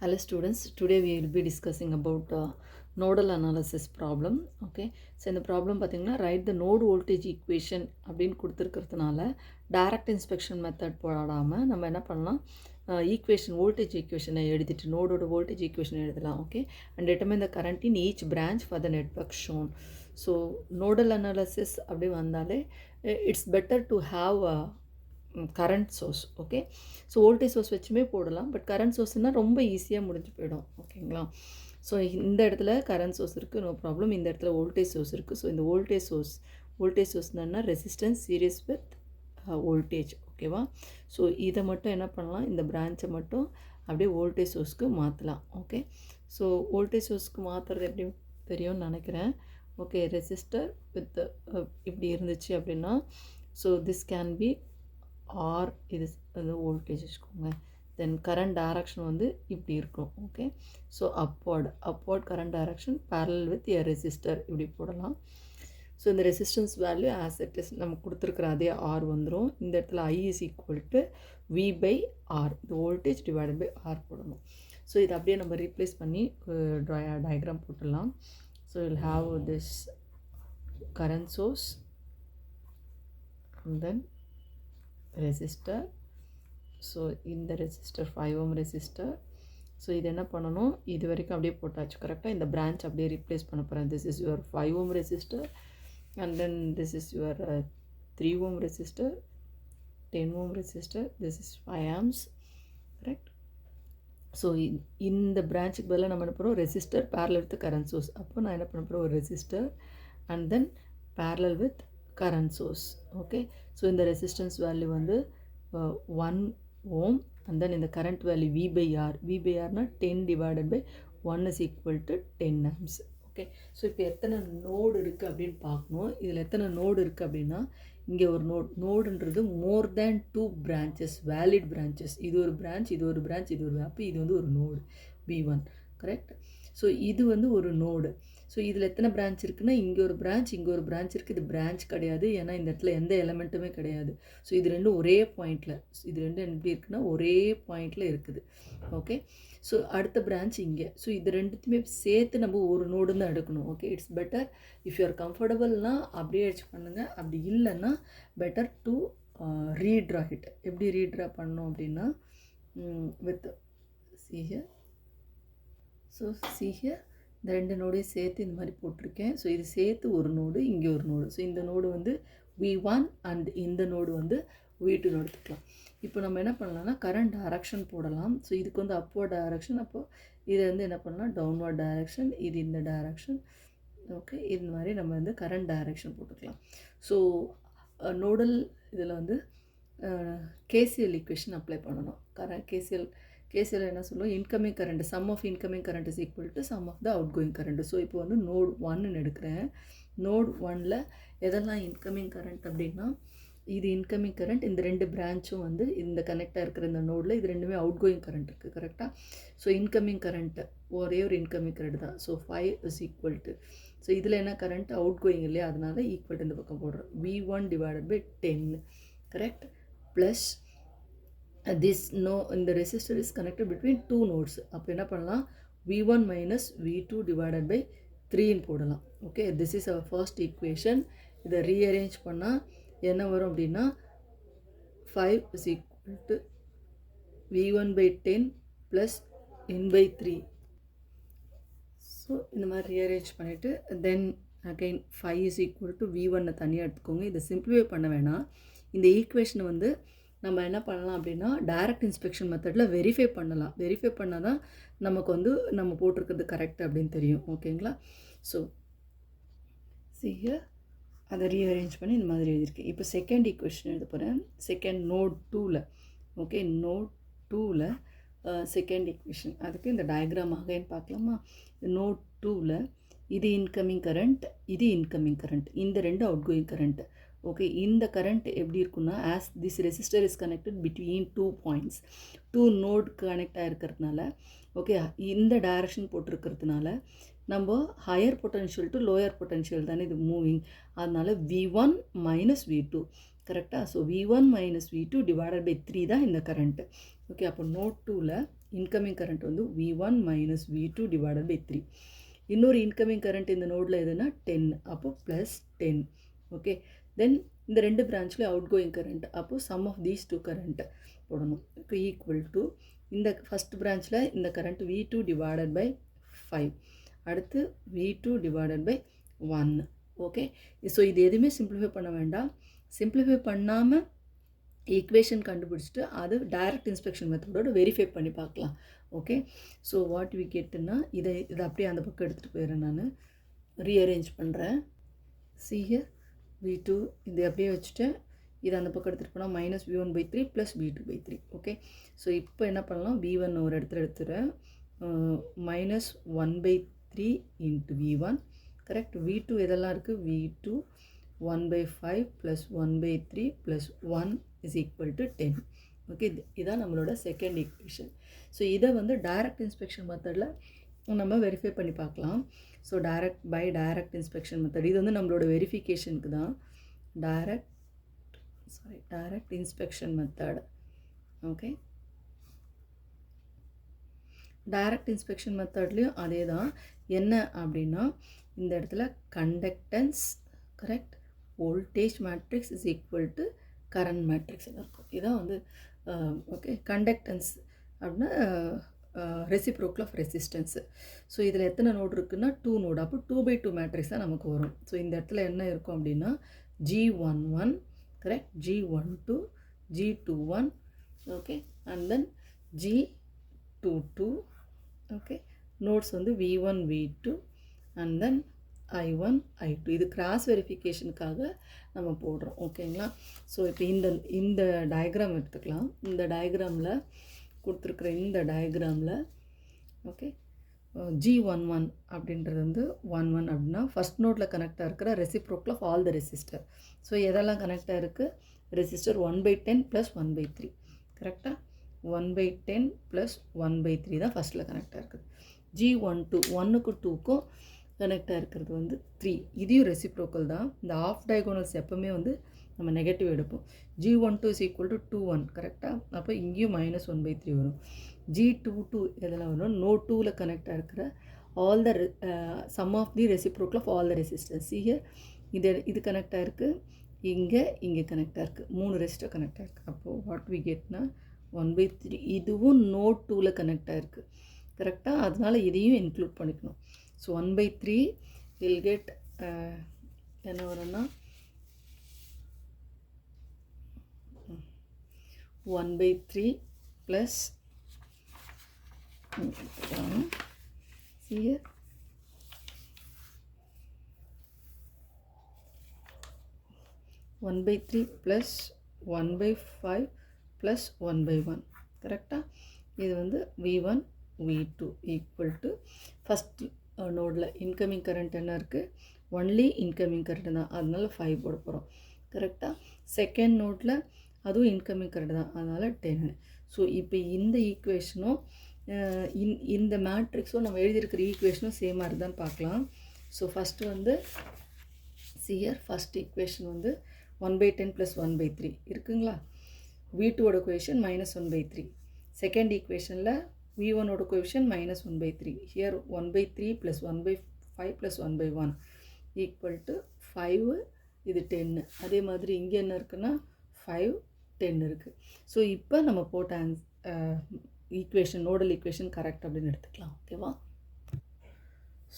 Hello students, today we will be discussing about nodal analysis problem. Okay, so இந்த problem பார்த்தீங்கன்னா write the node voltage equation அப்படின்னு கொடுத்துருக்கிறதுனால direct inspection method போடாமல் நம்ம என்ன பண்ணலாம், equation voltage ஈக்குவேஷனை எழுதிட்டு நோடோட வோல்டேஜ் ஈக்குவேஷன் எழுதலாம். Okay, and determine the current in each branch for the network shown. So nodal analysis அப்படி வந்தாலே it's better to have current source. Okay, so voltage source வச்சுமே போடலாம், பட் கரண்ட் சோர்ஸ்னால் ரொம்ப ஈஸியாக முடிஞ்சு போயிடும். ஓகேங்களா, ஸோ இந்த இடத்துல கரண்ட் சோர்ஸ் இருக்குது, நோ ப்ராப்ளம். இந்த இடத்துல வோல்டேஜ் சோர்ஸ் இருக்குது. ஸோ இந்த வோல்டேஜ் சோர்ஸ்னா ரெசிஸ்டன்ஸ் சீரியஸ் வித் வோல்டேஜ். ஓகேவா, ஸோ இதை மட்டும் என்ன பண்ணலாம், இந்த பிரான்ச்சை மட்டும் அப்படியே வோல்டேஜ் சோர்ஸ்க்கு மாற்றலாம். ஓகே, ஸோ வோல்டேஜ் சோர்ஸ்க்கு மாற்றுறது எப்படி தெரியும்னு நினைக்கிறேன். ஓகே, ரெசிஸ்டர் வித் இப்படி இருந்துச்சு அப்படின்னா, so this can be R இது வோல்டேஜ் வச்சுக்கோங்க. தென் கரண்ட் டைரக்ஷன் வந்து இப்படி இருக்கும். Okay, so upward current direction parallel with a resistor இப்படி போடலாம். ஸோ இந்த resistance value as it is நமக்கு கொடுத்துருக்குற அதே ஆர் வந்துடும். இந்த இடத்துல I is equal to V by R, இந்த வோல்டேஜ் டிவைடட் பை ஆர் போடணும். ஸோ இதை அப்படியே நம்ம ரீப்ளேஸ் பண்ணி டயக்ராம் போட்டுடலாம். So will have this current source and then resistor. So இந்த ரெசிஸ்டர் 5 ohm ரெசிஸ்டர். ஸோ இது என்ன பண்ணணும், இது வரைக்கும் அப்படியே போட்டாச்சு கரெக்டாக. இந்த பிரான்ச் அப்படியே ரீப்ளேஸ் பண்ண போகிறேன். This is your 5 ohm resistor and then this is your 3 ohm resistor, 10 ohm resistor, this is 5 amps correct. So இந்த பிரான்ச்சுக்கு பதிலாக நம்ம என்ன பண்ணுறோம், resistor parallel with current source. அப்போ நான் என்ன பண்ண போகிறோம், ஒரு resistor and then parallel with current source. Okay, so in the resistance value வந்து 1 ohm and then in the current value V by R na 10 divided by 1 is equal to 10 amps. Okay, so இப்போ எத்தனை node இருக்குது அப்படின்னு பார்க்கணும். இதில் எத்தனை node இருக்குது அப்படின்னா, இங்கே ஒரு நோடுன்றது மோர் தேன் 2 branches, வேலிட் branches. இது ஒரு பிரான்ச், இது ஒரு பிரான்ச், இது ஒரு அப்போ இது வந்து ஒரு நோடு B1 கரெக்ட். ஸோ இது வந்து ஒரு நோடு. ஸோ இதில் எத்தனை பிரான்ச் இருக்குன்னா, இங்கே ஒரு பிரான்ச், இங்கே ஒரு பிரான்ச் இருக்குது. இது பிரான்ச் கிடையாது, ஏன்னா இந்த இடத்துல எந்த எலமெண்ட்டுமே கிடையாது. ஸோ இது ரெண்டும் ஒரே பாயிண்டில், இது ரெண்டும் எப்படி இருக்குன்னா ஒரே பாயிண்டில் இருக்குது. ஓகே, ஸோ அடுத்த பிரான்ச் இங்கே. ஸோ இது ரெண்டுத்தையுமே சேர்த்து நம்ம ஒரு நோடு தான் எடுக்கணும். Okay, it's better if you are கம்ஃபர்டபுள்னால் அப்படியே அடிச்சு பண்ணுங்கள். அப்படி இல்லைன்னா பெட்டர் டு ரீட்ரா இட். எப்படி ரீட்ரா பண்ணணும் அப்படின்னா, வித் சீஹியர். ஸோ சீஹியர் இந்த ரெண்டு நோடையும் சேர்த்து இந்த மாதிரி போட்டிருக்கேன். ஸோ இது சேர்த்து ஒரு நோடு, இங்கே ஒரு நோடு. ஸோ இந்த நோடு வந்து V1 அண்ட் இந்த நோடு வந்து V2 எடுத்துக்கலாம். இப்போ நம்ம என்ன பண்ணலாம்னா கரண்ட் டைரக்ஷன் போடலாம். ஸோ இதுக்கு வந்து அப்வர்ட் டைரக்ஷன், அப்போது இது வந்து என்ன பண்ணலாம் டவுன்வர்ட் டைரக்ஷன், இது இந்த டைரக்ஷன். ஓகே, இது மாதிரி நம்ம வந்து கரண்ட் டைரக்ஷன் போட்டுக்கலாம். ஸோ நோடல் இதில் வந்து KCL ஈக்குவேஷன் அப்ளை பண்ணணும். கேசியில் என்ன சொல்லுவோம், incoming current sum of incoming current is equal to sum of the outgoing current. So இப்போ வந்து நோட் 1ன்னு எடுக்கிறேன். நோட் 1ல் எதெல்லாம் இன்கமிங் கரண்ட் அப்படின்னா, இது இன்கமிங் கரண்ட், இந்த ரெண்டு பிரான்ச்சும் வந்து இந்த கனெக்டாக இருக்கிற இந்த நோடில் இது ரெண்டுமே அவுட் கோயிங் கரண்ட் இருக்குது கரெக்டாக. ஸோ இன்கமிங் கரண்ட்டு ஒரே ஒரு இன்கமிங் கரண்ட் தான். So 5 is equal to, so இதில் என்ன கரண்ட் அவுட் கோயிங் இல்லையா, அதனால ஈக்குவல் டு இந்த பக்கம் போடுறோம். V1 divided by 10 correct, plus this இந்த resistor is connected between two nodes. அப்போ என்ன பண்ணலாம், V1 minus V2 divided by 3ன்னு போடலாம். Okay, this is our first equation. இதை ரீஅரேஞ்ச் பண்ணால் என்ன வரும் அப்படின்னா 5 is equal to V1 by 10 plus N by 3. So இந்த மாதிரி ரீஅரேஞ்ச் பண்ணிவிட்டு then again 5 is equal to V1 தனியாக எடுத்துக்கோங்க. இதை சிம்பிளிஃபை பண்ண வேணாம். இந்த ஈக்குவேஷனை வந்து நம்ம என்ன பண்ணலாம் அப்படின்னா டைரக்ட் இன்ஸ்பெக்ஷன் மெத்தடில் வெரிஃபை பண்ணலாம். வெரிஃபை பண்ணால் தான் நமக்கு வந்து நம்ம போட்டிருக்கிறது கரெக்ட் அப்படின்னு தெரியும். ஓகேங்களா, ஸோ அதை ரீஅரேஞ்ச் பண்ணி இந்த மாதிரி எழுதியிருக்கேன். இப்போ செகண்ட் ஈக்குவேஷன் எழுத போகிறேன். செகண்ட் நோட் 2ல். ஓகே, நோட் 2ல் செகண்ட் ஈக்குவேஷன். அதுக்கு இந்த டயக்ராம் ஆகன்னு பார்க்கலாமா. நோட் 2ல் இது இன்கமிங் கரண்ட், இது இன்கமிங் கரண்ட், இந்த ரெண்டு அவுட் கோயிங் கரண்ட். ஓகே, இந்த கரண்ட் எப்படி இருக்குன்னா, as this resistor is connected between 2 points, 2 node connect ஆகிருக்கிறதுனால, ஓகே இந்த டைரக்ஷன் போட்டிருக்கிறதுனால நம்ம higher potential to lower potential தானே இது மூவிங். அதனால் V1 மைனஸ் V2 கரெக்டாக. So V1 minus V2 divided by 3 தான் இந்த கரண்ட்டு. ஓகே, அப்போ நோட் 2ல் இன்கமிங் கரண்ட் வந்து V1 minus V2 divided by 3. இன்னொரு இன்கமிங் கரண்ட் இந்த நோடில் எதுனா 10, அப்போ ப்ளஸ் 10. ஓகே, தென் இந்த ரெண்டு பிரான்ச்லேயும் அவுட் கோயிங் கரண்ட், அப்போது sum of these two current போடணும். இப்போ ஈக்குவல் டு இந்த ஃபஸ்ட் பிரான்ச்சில் இந்த கரண்ட் V2 டிவைடட் பை 5, அடுத்து V2 divided by 1. Okay, so இது எதுவுமே சிம்பிளிஃபை பண்ண வேண்டாம். சிம்பிளிஃபை பண்ணாமல் ஈக்குவேஷன் கண்டுபிடிச்சிட்டு அது டைரக்ட் இன்ஸ்பெக்ஷன் மெத்தடோடு வெரிஃபை பண்ணி பார்க்கலாம். ஓகே, ஸோ வாட் வி கெட்டுன்னா இதை அப்படியே அந்த பக்கம் எடுத்துகிட்டு போயிடுறேன். நான் ரீஅரேஞ்ச் பண்ணுறேன். சி ஹியர் V2 இது அப்படியே வச்சுட்டு இதை அந்த பக்கம் எடுத்துகிட்டு போனால் minus V1 by 3 plus V2 by 3. Okay, so இப்போ என்ன பண்ணலாம், V1 ஒரு இடத்துல எடுத்துகிறேன், minus 1 by 3 into V1. Correct. V2 எதெல்லாம் இருக்குது, V2 1 by 5 plus 1 by 3 plus 1 is equal to 10. Okay, இதான் நம்மளோட செகண்ட் ஈக்குவேஷன். ஸோ இதை வந்து டைரக்ட் இன்ஸ்பெக்ஷன் மெத்தடில் நம்ம வெரிஃபை பண்ணி பார்க்கலாம். ஸோ டைரக்ட் இன்ஸ்பெக்ஷன் மெத்தட் இது வந்து நம்மளோட வெரிஃபிகேஷனுக்கு தான். Direct inspection method. Okay, direct inspection மெத்தட்லேயும் அதே தான். என்ன அப்படின்னா இந்த இடத்துல conductance, correct, voltage matrix is equal to current மேட்ரிக்ஸ்னு இருக்கும். இதான் வந்து ஓகே, கண்டக்டன்ஸ் அப்படின்னா ரெசிப்ரோக்கல் ஆஃப் ரெசிஸ்டன்ஸு. ஸோ இதில் எத்தனை நோடு இருக்குன்னா 2 நோடு, அப்போ 2/2 மேட்ரிக்ஸ் தான் நமக்கு வரும். ஸோ இந்த இடத்துல என்ன இருக்கும் அப்படின்னா G11, correct, G12, G21, okay, and then G22. Okay, notes வந்து V1, V2 and then I1, I2. இது கிராஸ் வெரிஃபிகேஷனுக்காக நம்ம போடுறோம். ஓகேங்களா. ஸோ இப்போ இந்த டயக்ராம் எடுத்துக்கலாம். இந்த டயக்ராமில் கொடுத்துருக்குற இந்த டயக்ராமில் ஓகே, G11 அப்படின்றது வந்து 11 அப்படின்னா ஃபஸ்ட் நோட்டில் கனெக்டாக இருக்கிற reciprocal of all the resistor. So எதெல்லாம் கனெக்டாக இருக்குது, ரெசிஸ்டர் 1/10 ப்ளஸ் 1/3. கரெக்டாக 1/10 ப்ளஸ் 1/3 தான் ஃபஸ்ட்டில் கனெக்டாக இருக்குது. G12 1க்கும் 2க்கும் கனெக்டாக இருக்கிறது வந்து 3. இதையும் ரெசிப்ரோக்கல் தான். இந்த ஆஃப் டயகோனல்ஸ் எப்போவுமே வந்து நம்ம நெகட்டிவ் எடுப்போம். G12 இஸ் ஈக்குவல் டு 2 1, கரெக்டாக. அப்போ இங்கேயும் மைனஸ் 1/3 வரும். G22 எதில் வரும், நோட் 2ல் கனெக்டாக இருக்கிற all the sum of the reciprocal of all the resistance. Here இது கனெக்டாக இருக்குது, இங்கே கனெக்டாக இருக்குது, 3 ரெசிஸ்டர் கனெக்டாக இருக்குது. அப்போது வாட் வி கெட்னா 1/3. இதுவும் நோட் 2ல் கனெக்டாக இருக்குது, கரெக்டாக. அதனால் இதையும் இன்க்ளூட் பண்ணிக்கணும். ஸோ 1/3 வில் கெட் என்ன வரும்னா 1/3 ப்ளஸ் here 1/3 ப்ளஸ் 1/5 ப்ளஸ் 1/1, கரெக்டாக. இது வந்து V1 V2 equal to first நோடில் இன்கமிங் கரண்ட் என்ன இருக்குது, ஒன்லி இன்கமிங் கரண்ட் தான், அதனால 5 போட போகிறோம், கரெக்டாக. செகண்ட் நோட்டில் அதுவும் இன்கமிங் கரண்ட் தான், அதனால் 10. ஸோ இப்போ இந்த ஈக்குவேஷனும் இந்த மேட்ரிக்ஸும் நம்ம எழுதியிருக்கிற ஈக்குவேஷனும் சேமாக இருக்குதான்னு பார்க்கலாம். ஸோ ஃபஸ்ட்டு வந்து சியர் ஃபஸ்ட் ஈக்குவேஷன் வந்து 1/10 ப்ளஸ் 1/3 இருக்குங்களா. V2ஓட கோஎஃபிஷியன்ட் -1/3. செகண்ட் ஈக்குவேஷனில் V1ஓட coefficient -1/3. Here 1/3 plus 1/5 plus 1/1 equal to 5, இது 10. அதே மாதிரி இங்கே என்ன இருக்குன்னா 5 10 இருக்குது. ஸோ இப்போ நம்ம போட்ட ஈக்குவேஷன், நோடல் ஈக்குவேஷன் கரெக்ட் அப்படின்னு எடுத்துக்கலாம். ஓகேவா.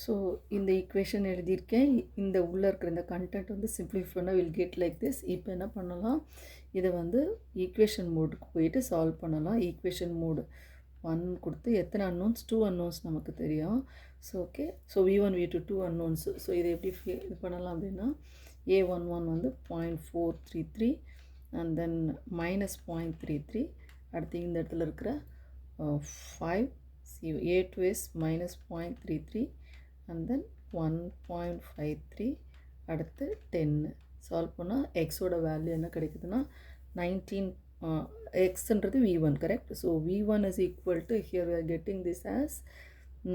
ஸோ இந்த ஈக்குவேஷன் எழுதியிருக்கேன். இந்த உள்ளே இருக்கிற இந்த கண்டென்ட் வந்து சிம்பிளிஃபை பண்ணால் வில் கெட் லைக் திஸ். இப்போ என்ன பண்ணலாம், இதை வந்து ஈக்குவேஷன் மோடுக்கு போயிட்டு சால்வ் பண்ணலாம். ஈக்குவேஷன் மோடு 1 கொடுத்து எத்தனை அன்னோன்ஸ், 2 அன்னோன்ஸ் நமக்கு தெரியும். So okay, so V1 V2 2 unknowns. So இதை எப்படி இது பண்ணலாம் அப்படின்னா A11 வந்து 0.433 அண்ட் தென் -0.33. அடுத்து இந்த இடத்துல இருக்கிற 5, A2 is -0.33 and then 1.53, அடுத்து 10. சால்வ் பண்ணால் எக்ஸோட வேல்யூ என்ன கிடைக்குதுன்னா 19. எக்ஸ்ன்றது V1, correct. So V1 is equal to, here we are getting this as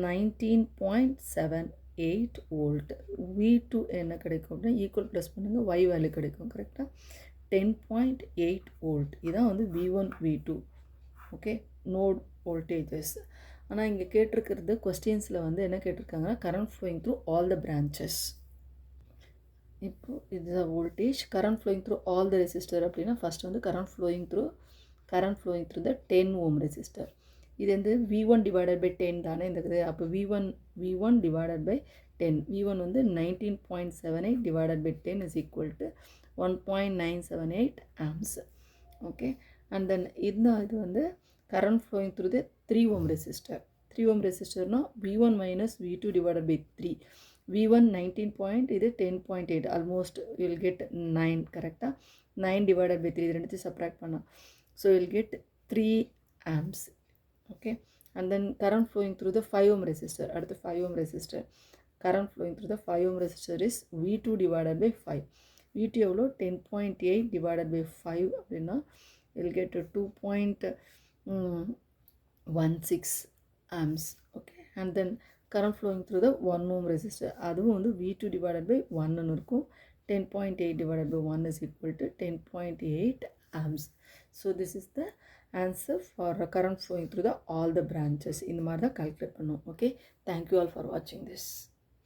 19.78 volt. V2 என்ன கிடைக்கும் அப்படின்னா ஈக்குவல் ப்ளஸ் பண்ணுங்கள், Y வேல்யூ கிடைக்கும், கரெக்டாக 10.8 volt. இதான் வந்து V1 V2. Okay, node voltages. ஆனால் இங்கே கேட்டிருக்கிறது கொஸ்டின்ஸில் வந்து என்ன கேட்டிருக்காங்கன்னா current flowing through all the branches. இப்போ இதுதான் voltage. current flowing through all the resistor அப்படின்னா ஃபஸ்ட் வந்து current flowing through the 10 ohm resistor. இது வந்து V1 divided by 10 தானே இந்த இது. அப்போ V1 divided by 10. V1 வந்து 19.78 divided by 10 is equal to 1.978 amps. Okay. And then இது வந்து current flowing through the 3 ohm resistor. 3 ohm resistor na V1 minus V2 divided by 3. V1 19 point, இது 10.8. Almost you will get 9, correct? 9 divided by 3. இது ரெண்டுத்தையும் subtract பண்ணா. So you will get 3 amps. Okay. And then current flowing through the 5 ohm resistor. அடுத்து 5 ohm resistor. Current flowing through the 5 ohm resistor is V2 divided by 5. V2 எவ்வளோ 10.8 divided by 5 அப்படின்னா you'll get 2.16 amps. Okay. And then current flowing through the 1 ohm resistor. அதுவும் வந்து V2 divided by 1 இருக்கும். 10.8 divided by 1 is equal to 10.8 amps. So this is the answer for current flowing through the all the branches. இந்த மாதிரி தான் calculate பண்ணும். Okay. Thank you all for watching this.